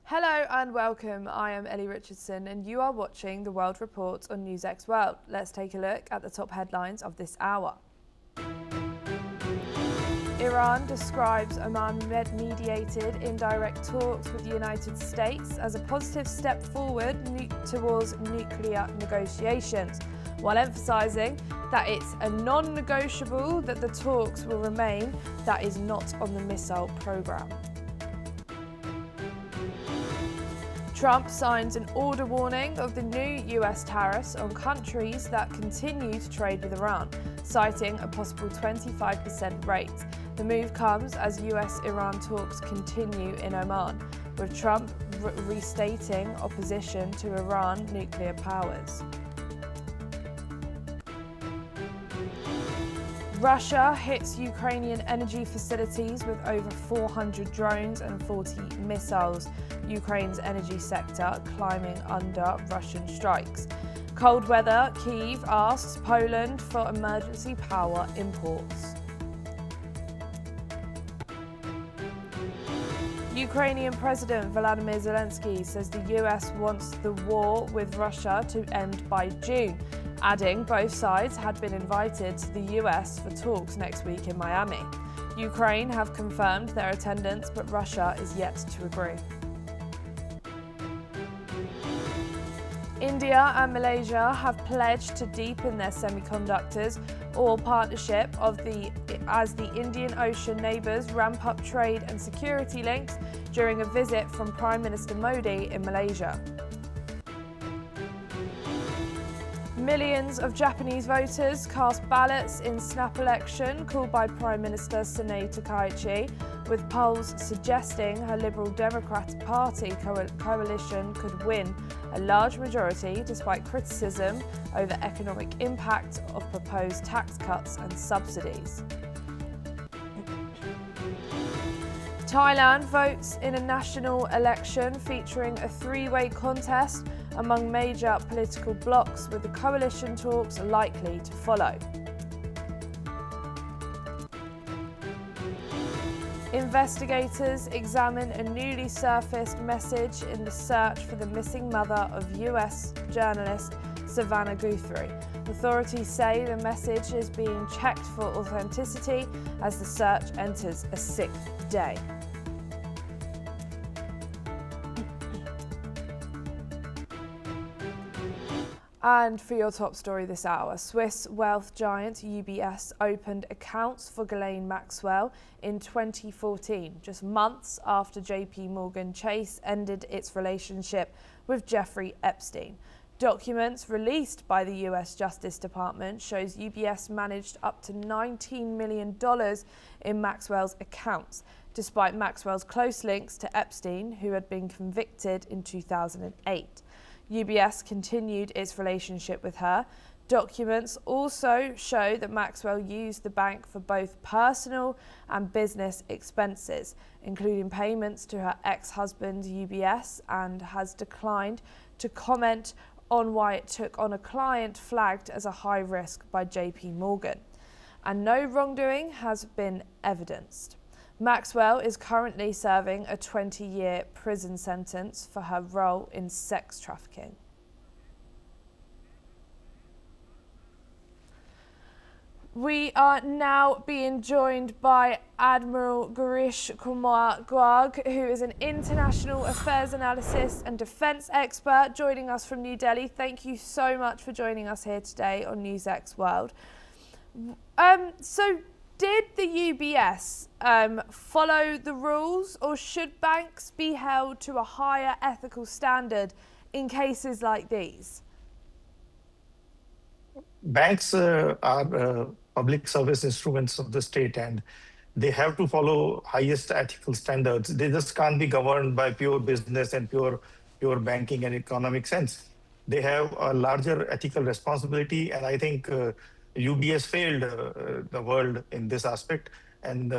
Hello and welcome. I am Ellie Richardson and you are watching the World Report on NewsX World. Let's take a look at the top headlines of this hour. Iran describes Oman-mediated indirect talks with the United States as a positive step forward towards nuclear negotiations, while emphasising that it's a non-negotiable that the talks will remain that is not on the missile programme. Trump signs an order warning of the new US tariffs on countries that continue to trade with Iran, citing a possible 25% rate. The move comes as US-Iran talks continue in Oman, with Trump restating opposition to Iran nuclear powers. Russia hits Ukrainian energy facilities with over 400 drones and 40 missiles. Ukraine's energy sector climbing under Russian strikes. Cold weather, Kyiv asks Poland for emergency power imports. Ukrainian President Volodymyr Zelensky says the US wants the war with Russia to end by June, adding both sides had been invited to the US for talks next week in Miami. Ukraine have confirmed their attendance, but Russia is yet to agree. India and Malaysia have pledged to deepen their semiconductors or partnership as the Indian Ocean neighbours ramp up trade and security links during a visit from Prime Minister Modi in Malaysia. Millions of Japanese voters cast ballots in snap election called by Prime Minister Sanae Takaichi, with polls suggesting her Liberal Democratic Party coalition could win a large majority despite criticism over economic impact of proposed tax cuts and subsidies. Thailand votes in a national election featuring a three-way contest among major political blocs, with the coalition talks likely to follow. Investigators examine a newly surfaced message in the search for the missing mother of US journalist Savannah Guthrie. Authorities say the message is being checked for authenticity as the search enters a sixth day. And for your top story this hour, Swiss wealth giant UBS opened accounts for Ghislaine Maxwell in 2014, just months after JP Morgan Chase ended its relationship with Jeffrey Epstein. Documents released by the US Justice Department shows UBS managed up to $19 million in Maxwell's accounts, despite Maxwell's close links to Epstein, who had been convicted in 2008. UBS continued its relationship with her. Documents also show that Maxwell used the bank for both personal and business expenses, including payments to her ex-husband UBS, and has declined to comment on why it took on a client flagged as a high risk by JP Morgan. And no wrongdoing has been evidenced. Maxwell is currently serving a 20-year prison sentence for her role in sex trafficking. We are now being joined by Admiral Girish Kumar Garg, who is an international affairs analyst and defence expert, joining us from New Delhi. Thank you so much for joining us here today on NewsX World. So did the UBS follow the rules, or should banks be held to a higher ethical standard in cases like these? Banks are public service instruments of the state, and they have to follow highest ethical standards. They just can't be governed by pure business and pure banking and economic sense. They have a larger ethical responsibility, and I think UBS failed the world in this aspect. And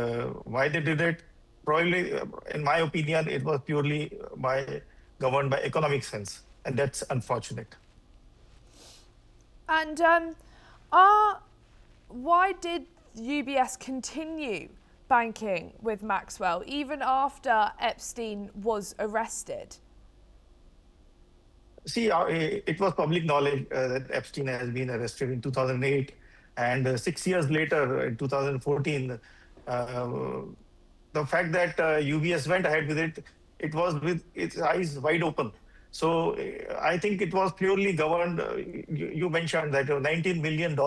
why they did it? Probably, in my opinion, it was purely governed by economic sense, and that's unfortunate. And why did UBS continue banking with Maxwell, even after Epstein was arrested? See, it was public knowledge that Epstein has been arrested in 2008, and 6 years later, in 2014, uh, the fact that UBS went ahead with it, it was with its eyes wide open. So I think it was purely governed. You mentioned that $19 million,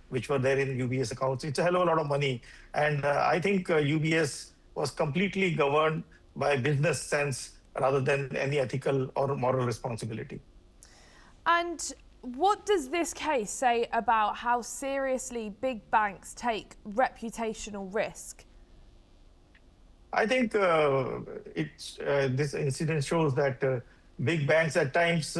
which were there in UBS accounts. It's a hell of a lot of money. And I think UBS was completely governed by business sense rather than any ethical or moral responsibility. And what does this case say about how seriously big banks take reputational risk? I think this incident shows that big banks at times,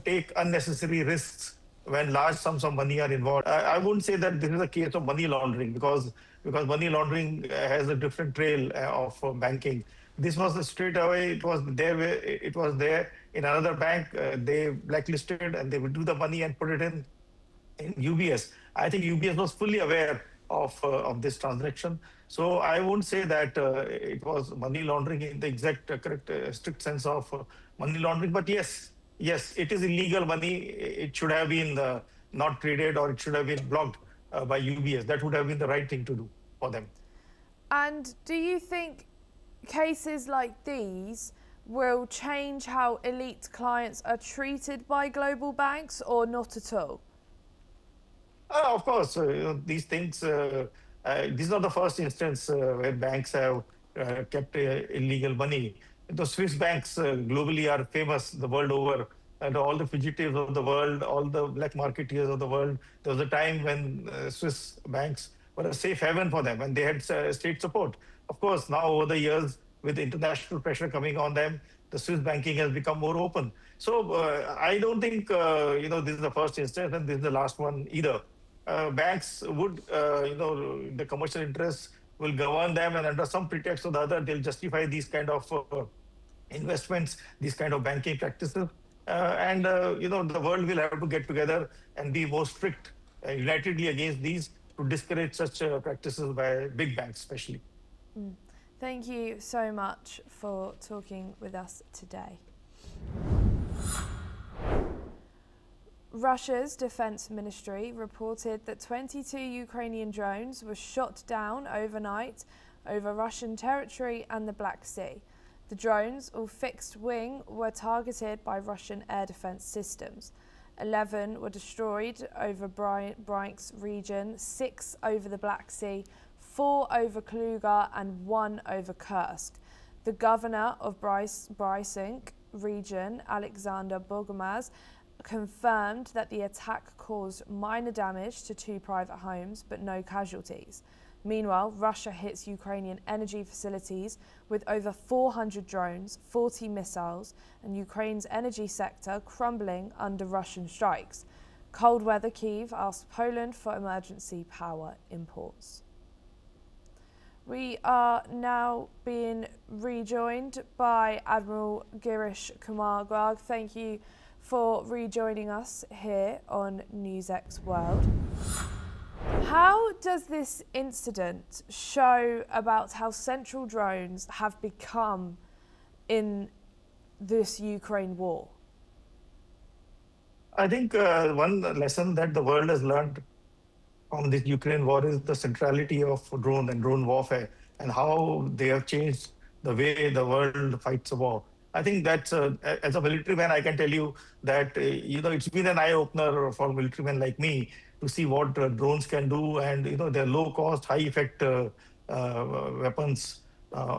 take unnecessary risks when large sums of money are involved. I wouldn't say that this is a case of money laundering because money laundering has a different trail of banking. This was straight away. It was there. It was there in another bank. They blacklisted and they would do the money and put it in UBS. I think UBS was fully aware of this transaction. So I won't say that it was money laundering in the exact correct strict sense of money laundering. But yes, it is illegal money. It should have been not traded, or it should have been blocked by UBS. That would have been the right thing to do for them. And do you think cases like these will change how elite clients are treated by global banks, or not at all? Of course, these things. This is not the first instance where banks have kept illegal money. The Swiss banks globally are famous the world over, and all the fugitives of the world, all the black marketeers of the world. There was a time when Swiss banks were a safe haven for them, and they had state support. Of course, now over the years, with international pressure coming on them, the Swiss banking has become more open. So I don't think this is the first instance, and this is the last one either. Banks would, the commercial interests will govern them, and under some pretext or the other, they'll justify these kind of investments, these kind of banking practices. The world will have to get together and be more strict, unitedly against these, to discourage such practices by big banks, especially. Thank you so much for talking with us today. Russia's defense ministry reported that 22 Ukrainian drones were shot down overnight over Russian territory and the Black Sea. The drones, all fixed wing, were targeted by Russian air defense systems. 11 were destroyed over Bryansk region, 6 over the Black Sea, 4 over Kluga and 1 over Kursk. The governor of Bryansk region, Alexander Bogomaz, confirmed that the attack caused minor damage to 2 private homes but no casualties. Meanwhile, Russia hits Ukrainian energy facilities with over 400 drones, 40 missiles, and Ukraine's energy sector crumbling under Russian strikes. Cold weather Kyiv asked Poland for emergency power imports. We are now being rejoined by Admiral Girish Kumar Garg. Thank you for rejoining us here on NewsX World. How does this incident show about how central drones have become in this Ukraine war? I think one lesson that the world has learned from this Ukraine war is the centrality of drone and drone warfare, and how they have changed the way the world fights a war. I think that as a military man, I can tell you that it's been an eye opener for military men like me to see what drones can do, and they're low cost, high effect weapons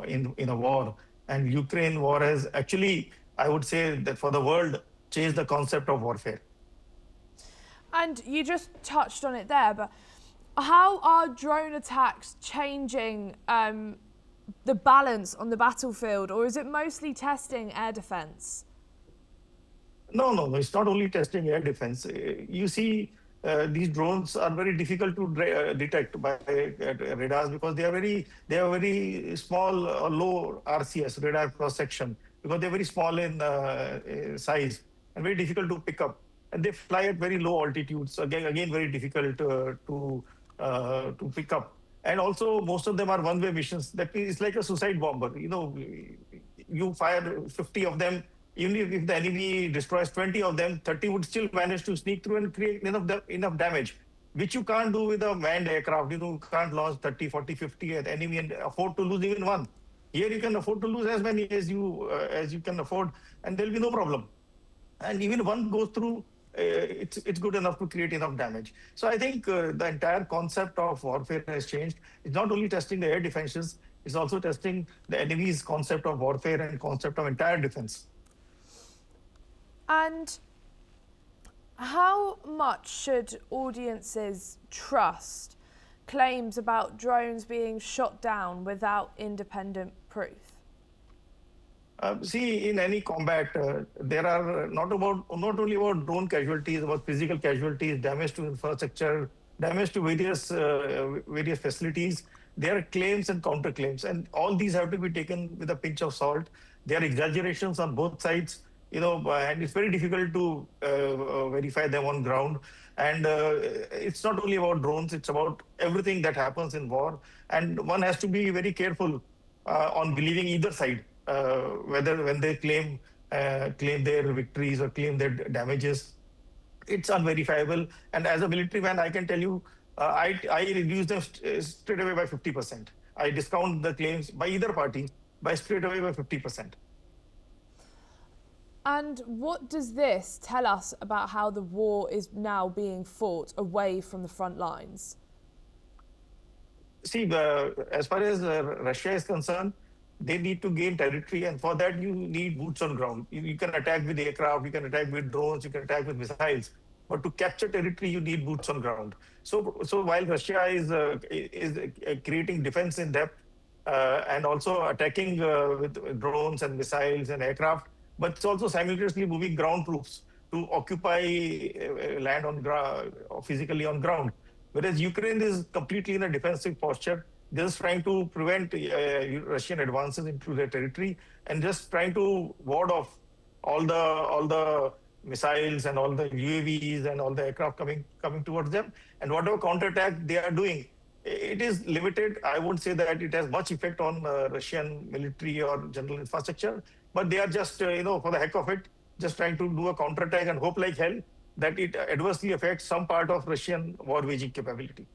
in a war. And Ukraine war has actually, I would say, that for the world, changed the concept of warfare. And you just touched on it there, but how are drone attacks changing the balance on the battlefield, or is it mostly testing air defense? No, it's not only testing air defense. You see, these drones are very difficult to detect by radars because they are very small or low RCS, radar cross section, because they're very small in size and very difficult to pick up. And they fly at very low altitudes. Again, very difficult to pick up. And also, most of them are one-way missions. That means it's like a suicide bomber. You fire 50 of them. Even if the enemy destroys 20 of them, 30 would still manage to sneak through and create enough damage, which you can't do with a manned aircraft. You can't launch 30, 40, 50 at enemy and afford to lose even one. Here you can afford to lose as many as you can afford, and there'll be no problem. And even one goes through, it's good enough to create enough damage. So I think the entire concept of warfare has changed. It's not only testing the air defenses, it's also testing the enemy's concept of warfare and concept of entire defense. And how much should audiences trust claims about drones being shot down without independent proof? See, in any combat, there are not only about drone casualties, about physical casualties, damage to infrastructure, damage to various facilities. There are claims and counterclaims, and all these have to be taken with a pinch of salt. There are exaggerations on both sides, and it's very difficult to verify them on ground. And it's not only about drones; it's about everything that happens in war. And one has to be very careful on believing either side. Whether when they claim their victories or claim their damages, it's unverifiable. And as a military man, I can tell you, I reduce them straight away by 50%. I discount the claims by either party by straight away by 50%. And what does this tell us about how the war is now being fought away from the front lines? See, as far as Russia is concerned, they need to gain territory, and for that you need boots on ground. You can attack with aircraft, you can attack with drones, you can attack with missiles, but to capture territory you need boots on ground. So while Russia is creating defense in depth and also attacking with drones and missiles and aircraft, but it's also simultaneously moving ground troops to occupy land on physically on ground. Whereas Ukraine is completely in a defensive posture, just trying to prevent Russian advances into their territory and just trying to ward off all the missiles and all the UAVs and all the aircraft coming towards them. And whatever counterattack they are doing, it is limited. I won't say that it has much effect on Russian military or general infrastructure, but they are just, for the heck of it, just trying to do a counterattack and hope like hell that it adversely affects some part of Russian war-waging capability.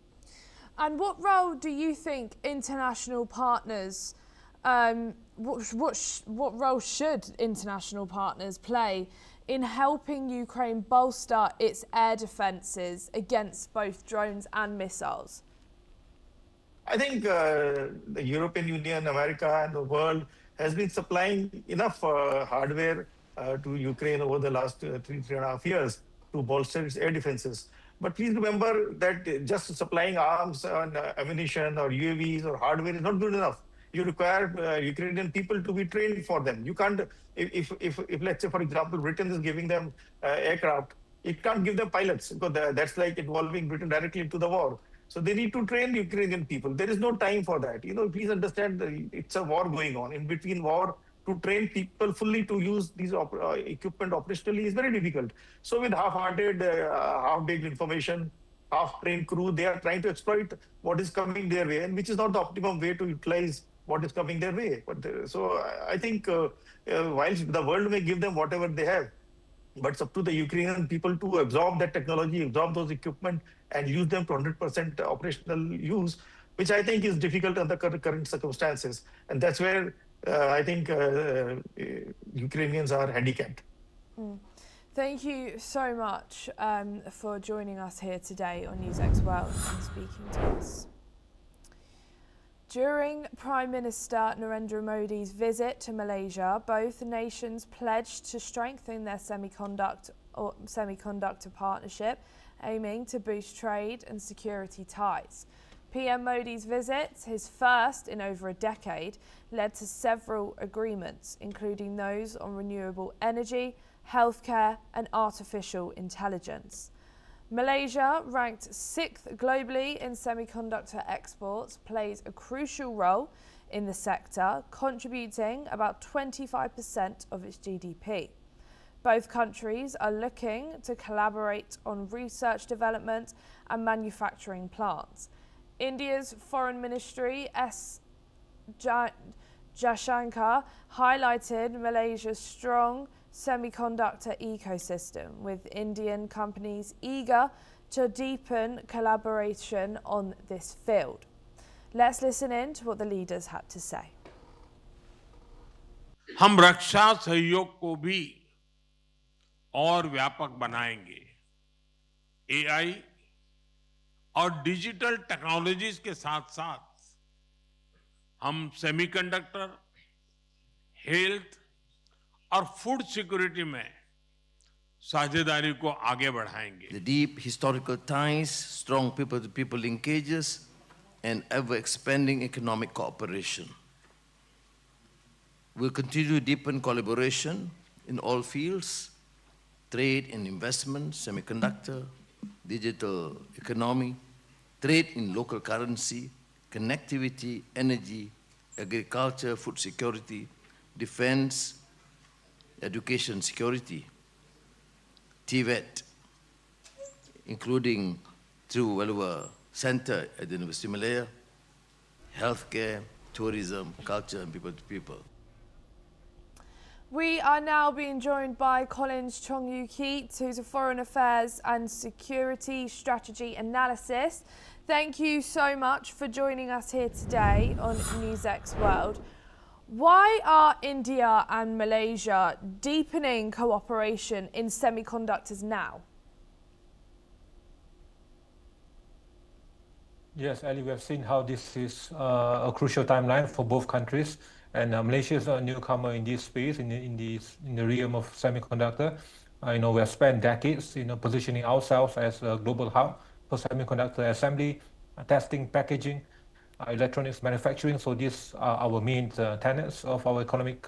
And what role do you think international partners, what role should international partners play in helping Ukraine bolster its air defences against both drones and missiles? I think the European Union, America, and the world has been supplying enough hardware to Ukraine over the last 3.5 years to bolster its air defenses. But please remember that just supplying arms and ammunition or UAVs or hardware is not good enough. You require Ukrainian people to be trained for them. You can't, if let's say, for example, Britain is giving them aircraft, it can't give them pilots because that's like involving Britain directly into the war. So they need to train Ukrainian people. There is no time for that. Please understand that it's a war going on. In between war, to train people fully to use these equipment operationally is very difficult. So with half-hearted, half-baked information, half-trained crew, they are trying to exploit what is coming their way, and which is not the optimum way to utilize what is coming their way. So I think while the world may give them whatever they have, but it's up to the Ukrainian people to absorb that technology, absorb those equipment, and use them to 100% operational use, which I think is difficult under current circumstances. And that's where I think Ukrainians are handicapped. Thank you so much for joining us here today on NewsX World and speaking to us. During Prime Minister Narendra Modi's visit to Malaysia, both nations pledged to strengthen their semiconductor partnership, aiming to boost trade and security ties. PM Modi's visit, his first in over a decade, led to several agreements, including those on renewable energy, healthcare and artificial intelligence. Malaysia, ranked 6th globally in semiconductor exports, plays a crucial role in the sector, contributing about 25% of its GDP. Both countries are looking to collaborate on research development and manufacturing plants. India's Foreign Ministry, S. Jaishankar, highlighted Malaysia's strong semiconductor ecosystem, with Indian companies eager to deepen collaboration on this field. Let's listen in to what the leaders had to say. हम रक्षा सहयोग को भी और व्यापक बनाएंगे। AI और digital technologies के साथ-साथ हम सेमीकंडक्टर, हेल्थ और फूड सिक्योरिटी में साझेदारी को आगे बढ़ाएंगे। The deep historical ties, strong people-to-people linkages, and ever-expanding economic cooperation. We'll continue to deepen collaboration in all fields: trade and investment, semiconductor, digital economy, trade in local currency, connectivity, energy, agriculture, food security, defense, education security, TVET, including through our center at the University of Malaya, healthcare, tourism, culture, and people to people. We are now being joined by Collins Chong-Yu-Keat, who's a Foreign Affairs and Security Strategy Analyst. Thank you so much for joining us here today on NewsX World. Why are India and Malaysia deepening cooperation in semiconductors now? Yes, Ali, we have seen how this is a crucial timeline for both countries. And Malaysia is a newcomer in this space, in the realm of semiconductor. We have spent decades, positioning ourselves as a global hub for semiconductor assembly, testing, packaging, electronics manufacturing. So these are our main tenets of our economic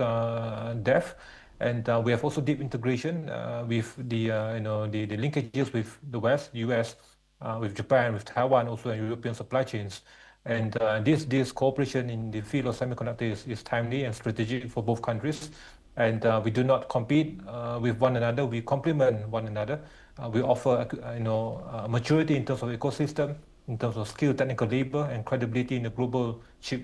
depth. And we have also deep integration with the linkages with the West, US, with Japan, with Taiwan, also in European supply chains. And this cooperation in the field of semiconductor is timely and strategic for both countries. And we do not compete with one another. We complement one another. We offer, maturity in terms of ecosystem, in terms of skilled technical labor and credibility in the global chip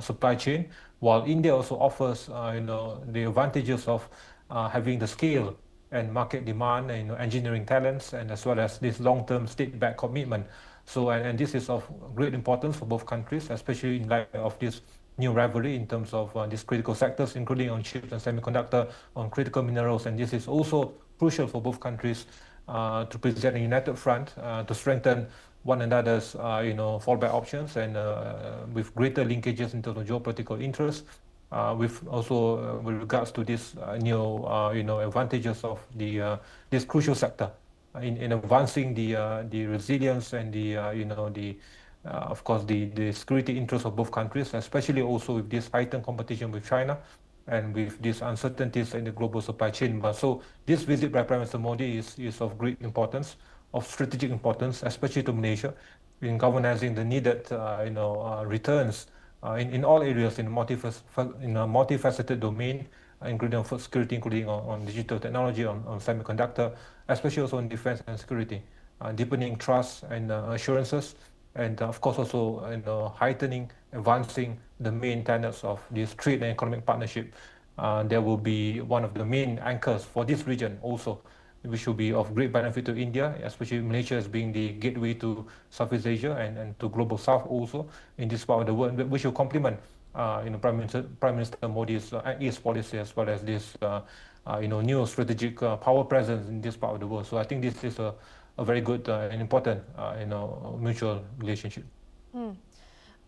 supply chain. While India also offers, the advantages of having the scale and market demand, engineering talents, and as well as this long-term state-backed commitment. So, and this is of great importance for both countries, especially in light of this new rivalry in terms of these critical sectors, including on chips and semiconductor, on critical minerals. And this is also crucial for both countries to present a united front to strengthen one another's, fallback options, and with greater linkages in terms of geopolitical interests. With also with regards to this new, advantages of this crucial sector in advancing the resilience and of course the security interests of both countries, especially also with this heightened competition with China and with these uncertainties in the global supply chain. But so this visit by Prime Minister Modi is of great importance, of strategic importance, especially to Malaysia, in galvanizing the needed returns in all areas in a multifaceted domain, including food security, including on digital technology, on semiconductor, especially also in defense and security, deepening trust and assurances, and of course also heightening, advancing the main tenets of this trade and economic partnership. There will be one of the main anchors for this region also, which will be of great benefit to India, especially Malaysia as being the gateway to Southeast Asia and to global South also in this part of the world, which will complement Prime Minister Modi's East policy, as well as this new strategic power presence in this part of the world. So I think this is a very good and important mutual relationship.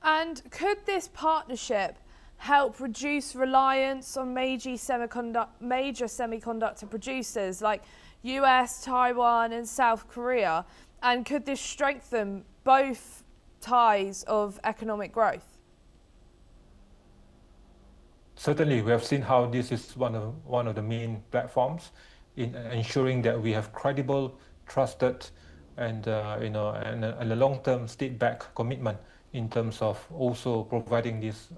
And could this partnership help reduce reliance on major semiconductor producers like US, Taiwan and South Korea? And could this strengthen both ties of economic growth? Certainly, we have seen how this is one of the main platforms in ensuring that we have credible, trusted, and a long-term state-backed commitment in terms of also providing this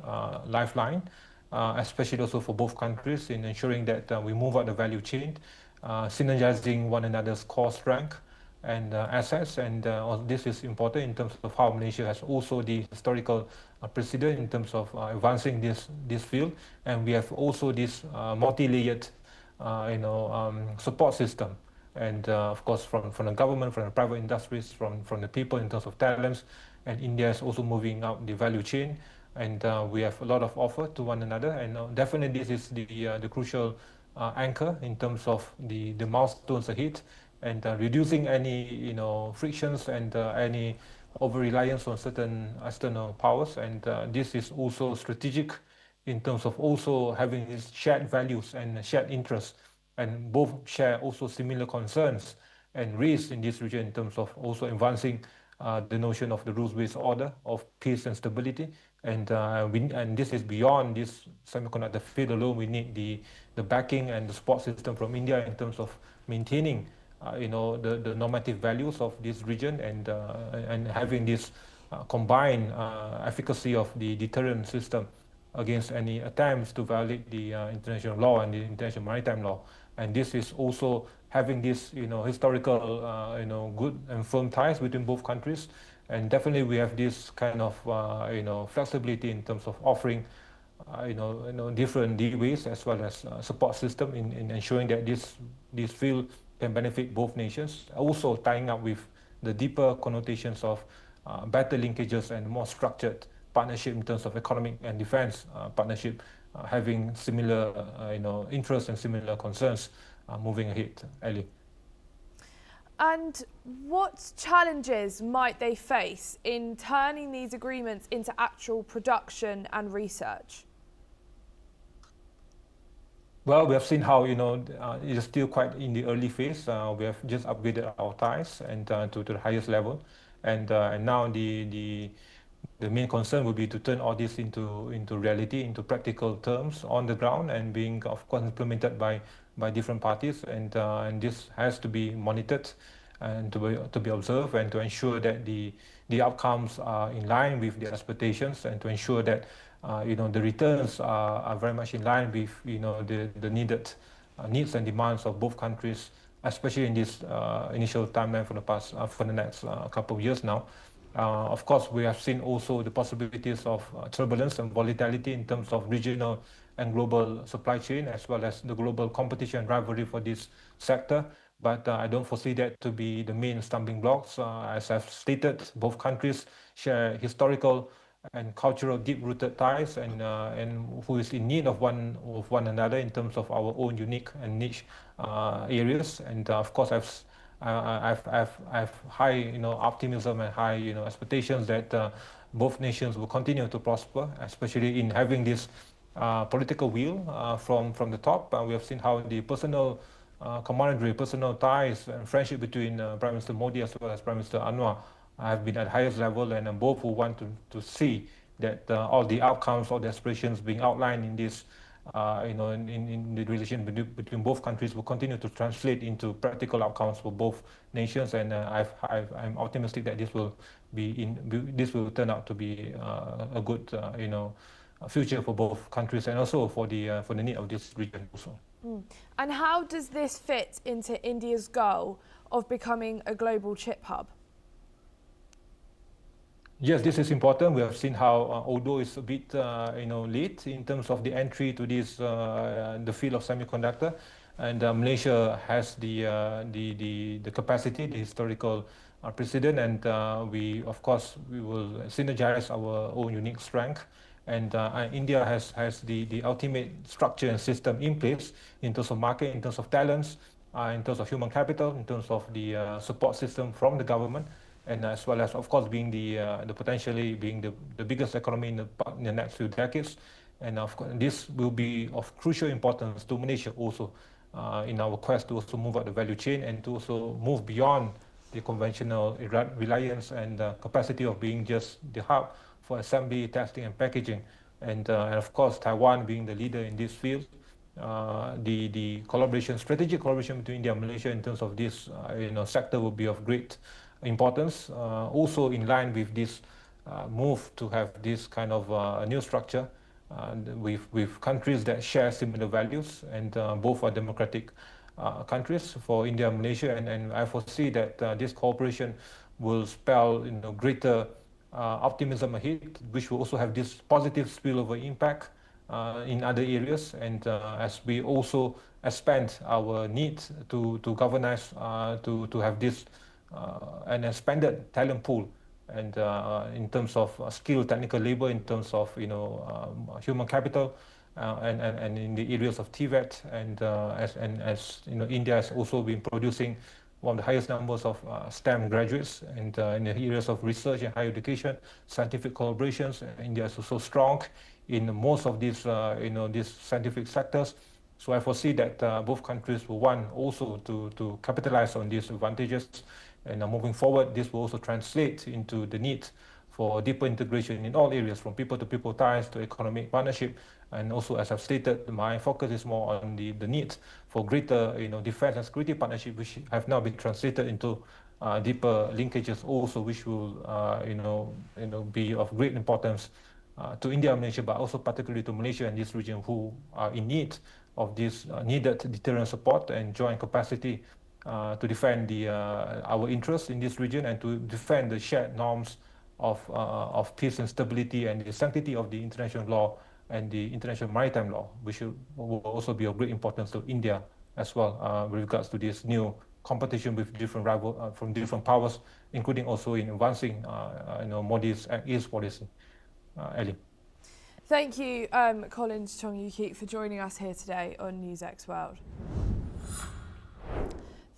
lifeline, especially also for both countries, in ensuring that we move up the value chain, synergizing one another's core strength, and assets, and this is important in terms of how Malaysia has also the historical precedent in terms of advancing this field, and we have also this multi-layered support system, and of course from the government, from the private industries, from the people in terms of talents, and India is also moving up the value chain, and we have a lot of offer to one another, and definitely this is the crucial anchor in terms of the milestones ahead, and reducing any frictions and any over-reliance on certain external powers, and this is also strategic in terms of also having these shared values and shared interests, and both share also similar concerns and risks in this region in terms of also advancing the notion of the rules-based order of peace and stability, and this is beyond this semiconductor field alone. We need the backing and the support system from India in terms of maintaining the normative values of this region, and having this combined efficacy of the deterrent system against any attempts to violate the international law and the international maritime law. And this is also having this historical good and firm ties between both countries, and definitely we have this kind of flexibility in terms of offering different ways as well as support system in ensuring that this field can benefit both nations, also tying up with the deeper connotations of better linkages and more structured partnership in terms of economic and defense partnership, having similar interests and similar concerns moving ahead. Ali. And what challenges might they face in turning these agreements into actual production and research? Well, we have seen how it is still quite in the early phase. We have just upgraded our ties and to the highest level, and now the main concern will be to turn all this into reality, into practical terms on the ground, and being of course implemented by different parties, and this has to be monitored and to be observed, and to ensure that the outcomes are in line with the expectations, and to ensure that the returns are very much in line with the needed needs and demands of both countries, especially in this initial timeline for the next couple of years now. Of course, we have seen also the possibilities of turbulence and volatility in terms of regional and global supply chain, as well as the global competition and rivalry for this sector. But I don't foresee that to be the main stumbling blocks. As I've stated, both countries share historical and cultural deep-rooted ties, and who is in need of one another in terms of our own unique and niche areas. And of course, I've high optimism and high expectations that both nations will continue to prosper, especially in having this political will from the top. We have seen how the personal camaraderie, personal ties and friendship between Prime Minister Modi as well as Prime Minister Anwar have been at highest level, and both who want to see that all the outcomes, all the aspirations being outlined in this in the relation between both countries will continue to translate into practical outcomes for both nations, and I'm optimistic that this will turn out to be a good future for both countries, and also for the need of this region also. And how does this fit into India's goal of becoming a global chip hub? Yes, this is important. We have seen how, although it's a bit, late in terms of the entry to this the field of semiconductor, and Malaysia has the capacity, the historical precedent, and we will synergize our own unique strength. And India has the ultimate structure and system in place in terms of market, in terms of talents, in terms of human capital, in terms of the support system from the government, and as well as, of course, being the potentially being the biggest economy in the next few decades. And of course, this will be of crucial importance to Malaysia also in our quest to also move up the value chain and to also move beyond the conventional reliance and capacity of being just the hub for assembly, testing, and packaging. And of course, Taiwan being the leader in this field, the strategic collaboration between India and Malaysia in terms of this sector will be of great importance. Also in line with this move to have this kind of new structure with countries that share similar values, and both are democratic countries, for India and Malaysia, and I foresee that this cooperation will spell greater optimism ahead, which will also have this positive spillover impact in other areas. And as we also expand our need to galvanize, to have this an expanded talent pool, and in terms of skilled technical labor, in terms of human capital, and in the areas of TVET, and as India has also been producing one of the highest numbers of STEM graduates, and in the areas of research and higher education, scientific collaborations, India is also strong in most of these these scientific sectors. So I foresee that both countries will want also to capitalize on these advantages, and moving forward, this will also translate into the need for deeper integration in all areas, from people-to-people ties to economic partnership. And also, as I've stated, my focus is more on the need for greater defense and security partnership, which have now been translated into deeper linkages also, which will be of great importance to India and Malaysia, but also particularly to Malaysia and this region, who are in need of this needed deterrent support and joint capacity to defend our interests in this region, and to defend the shared norms of peace and stability and the sanctity of the international law and the international maritime law, which will also be of great importance to India as well with regards to this new competition with different rivals from different powers, including also in advancing Modi's East policy. Ellie. Thank you, Colin Chong-Yu-Keat, for joining us here today on NewsX World.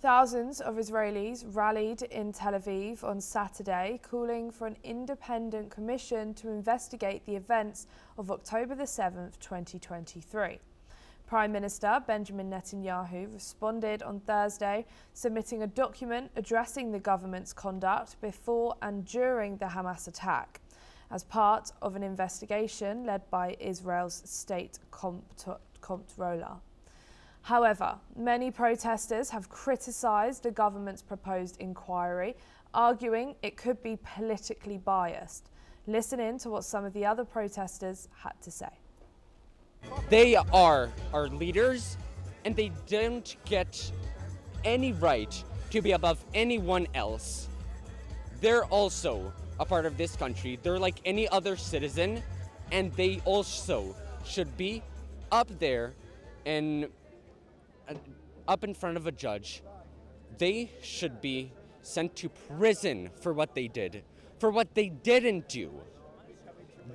Thousands of Israelis rallied in Tel Aviv on Saturday, calling for an independent commission to investigate the events of October the 7th, 2023. Prime Minister Benjamin Netanyahu responded on Thursday, submitting a document addressing the government's conduct before and during the Hamas attack, as part of an investigation led by Israel's state comptroller. However, many protesters have criticised the government's proposed inquiry, arguing it could be politically biased. Listen in to what some of the other protesters had to say. They are our leaders, and they don't get any right to be above anyone else. They're also a part of this country. They're like any other citizen, and they also should be up there and up in front of a judge. They should be sent to prison for what they did, for what they didn't do.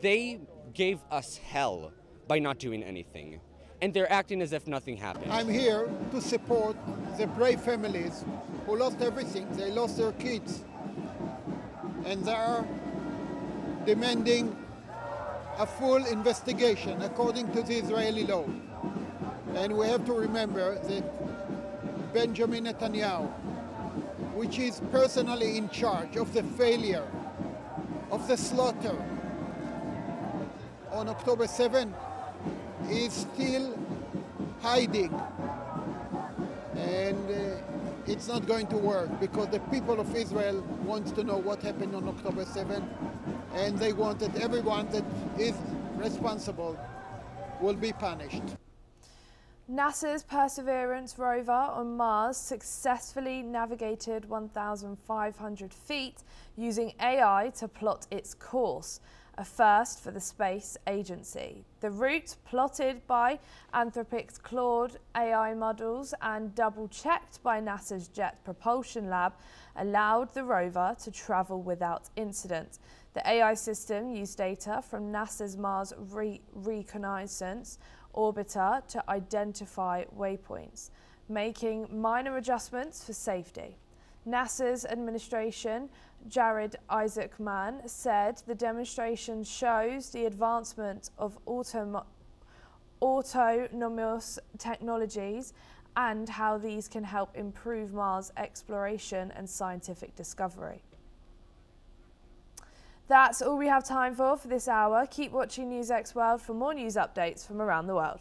They gave us hell by not doing anything, and they're acting as if nothing happened. I'm here to support the brave families who lost everything. They lost their kids, and they are demanding a full investigation according to the Israeli law. And we have to remember that Benjamin Netanyahu, which is personally in charge of the failure of the slaughter on October 7, is still hiding. And it's not going to work, because the people of Israel want to know what happened on October 7, and they want that everyone that is responsible will be punished. NASA's Perseverance rover on Mars successfully navigated 1,500 feet using AI to plot its course, a first for the space agency. The route, plotted by Anthropic's Claude AI models and double-checked by NASA's Jet Propulsion Lab, allowed the rover to travel without incident. The AI system used data from NASA's Mars Reconnaissance Orbiter to identify waypoints, making minor adjustments for safety. NASA's administration, Jared Isaacman, said the demonstration shows the advancement of autonomous technologies and how these can help improve Mars exploration and scientific discovery. That's all we have time for this hour. Keep watching NewsX World for more news updates from around the world.